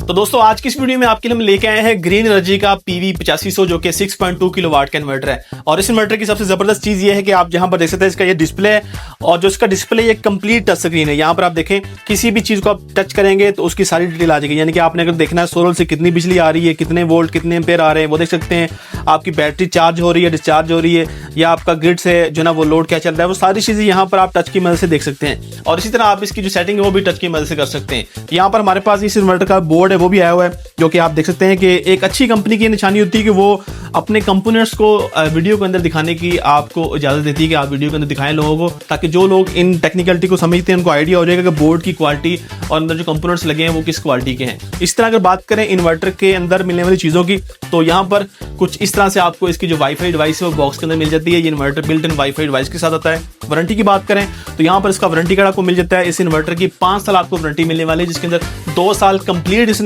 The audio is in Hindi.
तो दोस्तों आज की इस वीडियो में आपके लिए हम लेके आए हैं ग्रीन एनर्जी का PV 8500 जो कि 6.2 किलोवाट का इन्वर्टर है। और इस इन्वर्टर की सबसे जबरदस्त चीज ये है कि आप जहां पर देख सकते हैं इसका ये डिस्प्ले है और जो इसका डिस्प्ले ये कंप्लीट टच स्क्रीन है। यहाँ पर आप देखें किसी भी चीज को आप टच करेंगे तो उसकी सारी डिटेल आ जाएगी। यानी कि आपने अगर देखना है सोलर से कितनी बिजली आ रही है, कितने वोल्ट कितने एम्पेयर आ रहे हैं वो देख सकते हैं। आपकी बैटरी चार्ज हो रही है, डिस्चार्ज हो रही है, या आपका ग्रिड से जो ना वो लोड क्या चल रहा है, वो सारी चीजें यहाँ पर आप टच की मदद से देख सकते हैं। और इसी तरह आप इसकी जो सेटिंग है वो भी टच की मदद से कर सकते हैं। यहाँ पर हमारे पास इस इन्वर्टर का बोर्ड है वो भी आया हुआ है, जो कि आप देख सकते हैं कि एक अच्छी कंपनी की निशानी होती है कि वो अपने कंपोनेंट्स को वीडियो के अंदर दिखाने की आपको इजाजत देती है कि आप वीडियो के अंदर दिखाएं लोगों को, ताकि जो लोग इन टेक्निकलिटी को समझते हैं उनको आइडिया हो जाएगा कि बोर्ड की क्वालिटी और अंदर जो कंपोनेंट्स लगे हैं वो किस क्वालिटी के हैं। इस तरह अगर बात करें इन्वर्टर के अंदर मिलने वाली चीज़ों की, तो यहाँ पर कुछ इस तरह से आपको इसकी जो वाईफाई डिवाइस है वो बॉक्स के अंदर मिल जाती है। ये inverter built in wifi device के साथ आता है। वारंटी की बात करें तो यहाँ पर इसका वारंटी कार्ड आपको मिल जाता है। इस इन्वर्टर की 5 साल आपको वारंटी मिलने वाली है, जिसके अंदर 2 साल कंप्लीट इस